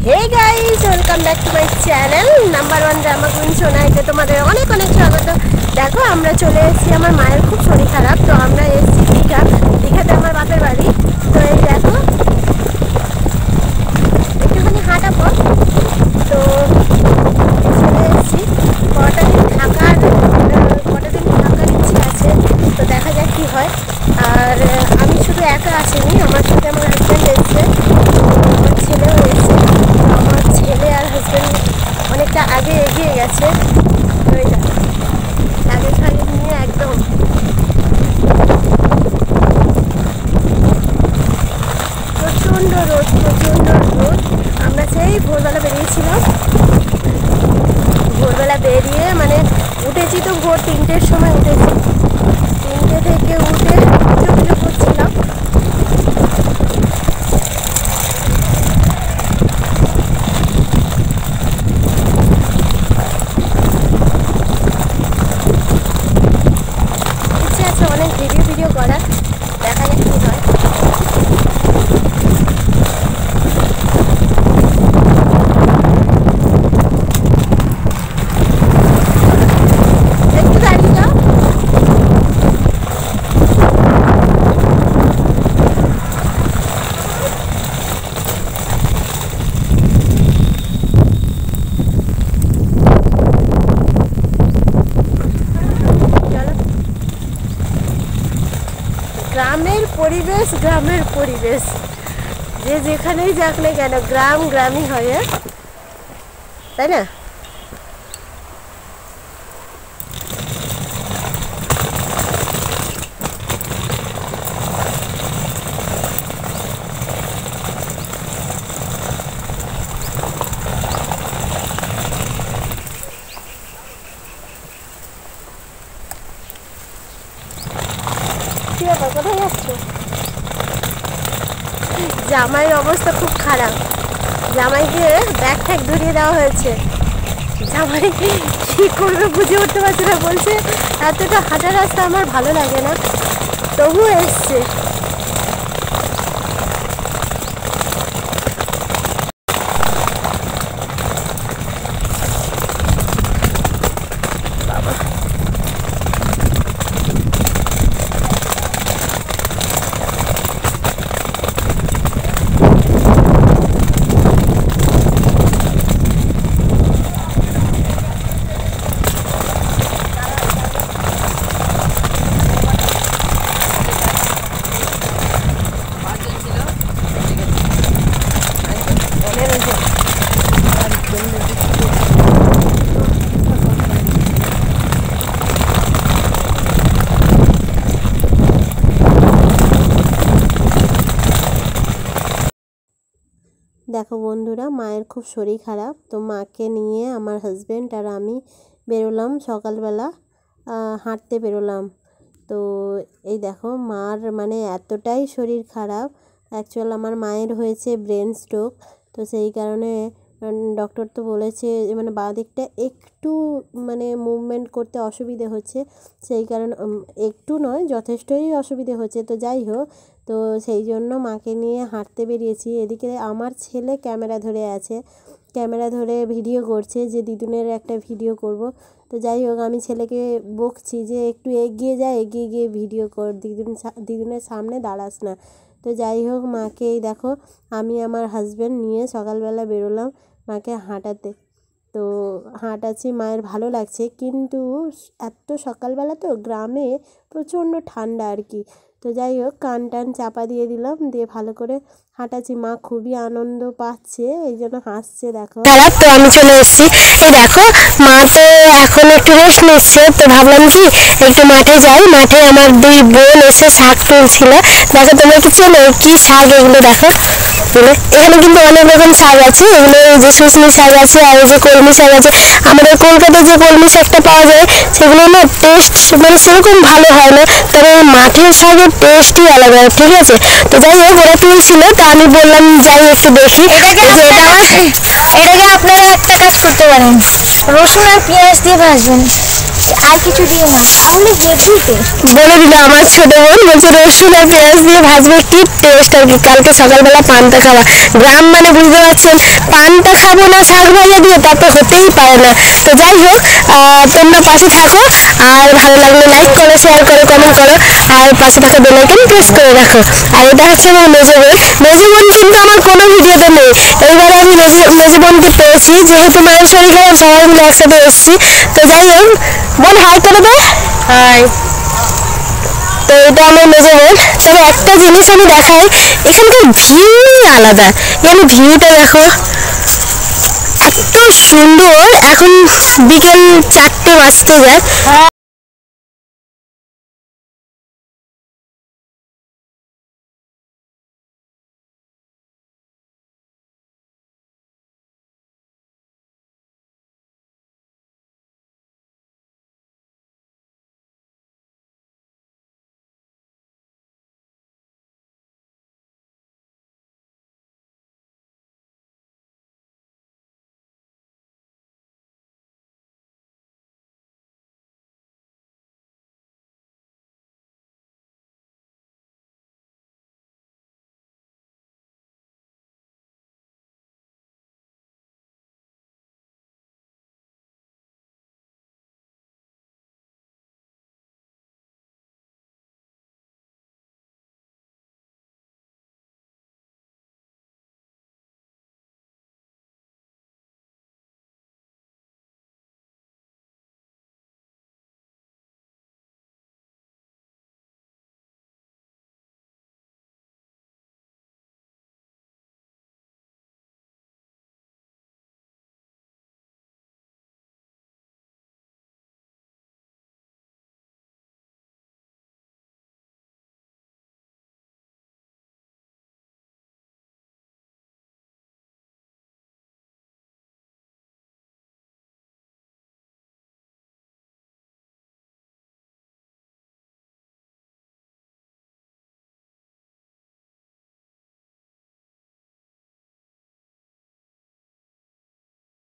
Hey guys welcome back to my channel number 1 drama queen सोनाইতে তোমাদের অনেক অনেক স্বাগত। দেখো আমরা চলে এসেছি, আমার মায়ের খুব শরীর খারাপ, তো আমরা এসেছি দীঘাতে আমার বাপের বাড়ি। তো এই দেখো একটুখানি হাঁটা পথ, তো চলে এসেছি। কটা দিন থাকার ইচ্ছে আছে, তো দেখা যাক কী হয়। আর আমি শুধু একা আসিনি, আমার সাথে আমার হাজব্যান্ড এসেছে, আমার ছেলেও এসেছে। আমার ছেলে আর হাজব্যান্ড অনেকটা আগে এগিয়ে গেছে, আগে ছাড়িয়ে নিয়ে একদম প্রচণ্ড রোদ। আমরা সেই ভোরবেলা বেরিয়েছিলাম, ভোরবেলা বেরিয়ে মানে উঠেছি তো ভোর 3টের সময় উঠেছি, 3টে থেকে উঠে পুজো করছিলাম। ইচ্ছে আছে অনেক ভিডিও করার, দেখা যাক কী হয়। একটু দাঁড়িয়ে যাও। গ্রামের পরিবেশ যে যেখানেই যাক না কেন, গ্রামই হয়, তাই না? কি ব্যাপার, কোথায় যাচ্ছ? জামাইয়ের অবস্থা খুব খারাপ, জামাইকে ব্যাগ ট্যাগ ধরিয়ে দেওয়া হয়েছে। জামাই কী করবে বুঝে উঠতে পারছে না, বলছে এতটা হাঁটা রাস্তা আমার ভালো লাগে না, তবুও এসছে। দেখো বন্ধুরা, মায়ের খুব শরীর খারাপ, তো মাকে নিয়ে আমার হাজব্যান্ড আর আমি বেরোলাম সকালবেলা, হাঁটতে বেরোলাম। তো এই দেখো মার মানে এতটাই শরীর খারাপ, অ্যাকচুয়াল আমার মায়ের হয়েছে ব্রেন স্ট্রোক, তো সেই কারণে ডক্টর তো বলেছে মানে বাঁ দিকটা একটু মানে মুভমেন্ট করতে অসুবিধে হচ্ছে, সেই কারণে একটু নয় যথেষ্টই অসুবিধে হচ্ছে। তো যাই হোক, তো সেই জন্য মাকে নিয়ে হাঁটতে বেরিয়েছি। এদিকে আমার ছেলে ক্যামেরা ধরে আছে, ক্যামেরা ধরে ভিডিও করছে যে দিদুনের একটা ভিডিও করব। তো যাই হোক, আমি ছেলেকে বকছি যে একটু এগিয়ে গিয়ে ভিডিও কর, দিদুনের সামনে দাঁড়াস না। তো যাই হোক, মাকেই দেখো আমি আমার হাজব্যান্ড নিয়ে সকালবেলা বেরোলাম মাকে হাঁটাতে। তো হাঁটাচ্ছি, মায়ের ভালো লাগছে, কিন্তু এত সকালবেলা তো গ্রামে প্রচণ্ড ঠান্ডা আর কি। তো যাই হোক, কান টান চাপা দিয়ে দিলাম, দিয়ে ভালো করে হাঁটাচ্ছি। মা খুবই আনন্দ পাচ্ছে, এই জন্য হাসছে। দেখো খারাপ, তো আমি চলে এসেছি। এই দেখো মা তো এখন একটু রেস্ট নিচ্ছে, তো ভাবলাম কি একটু মাঠে যাই। মাঠে আমার 2 বোন এসে শাক তুলছিল। দেখো তোমরা কি চেনো কি শাক এগুলো? দেখো এখানে কিন্তু অনেক রকম শাক আছে, এগুলো যে শুশনি শাক আছে আর এই যে কলমি শাক আছে। আমাদের কলকাতায় যে কলমি শাকটা পাওয়া যায় সেগুলো না টেস্ট মানে সেরকম ভালো হয় না, তবে মাঠের শাকের টেস্টই আলাদা, ঠিক আছে? তো যাই হোক, ওরা তুলছিল, তো আমি বললাম যাই একটু দেখি। এটাকে আপনারা একটা কাজ করতে পারেন, রসুন আর পেঁয়াজ দিয়ে ভাজবেন, আর কিছু দিয়ে না, তাহলে হেভি টেস্ট। বলে দিল আমার ছোট বোন, বলছে রসুন আর পেঁয়াজ দিয়ে ভাজবে, কি টেস্ট আর কি। কালকে সকালবেলা পান্তা খাওয়া, গ্রাম মানে বুঝতে পারছেন পানটা খাবো না শাক ভাজা দিয়ে, তা তো হতেই পারে না। তো যাই হোক, তোমরা পাশে থাকো, আর ভালো লাগলে লাইক করো, শেয়ার করো, কমেন্ট করো, আর পাশে থাকা বেল আইকন প্রেস করে রাখো। আর এটা হচ্ছে আমার মেজো বোন। মেজো বোন কিন্তু আমার কোনো ভিডিওতে নেই, এইবারে আমি মেজো বোনকে পেয়েছি, যেহেতু মায়ের শরীর খারাপ সবাই মিলে একসাথে এসেছি। তো যাই হোক, বোন হাই করে দে। হাই। তো এটা আমার মেজো বোন। তবে একটা জিনিস আমি দেখাই, এখানকার ভিউই আলাদা। এখানে ভিউটা দেখো, এত সুন্দর। এখন বিকেল 4টে বাজতে যায়।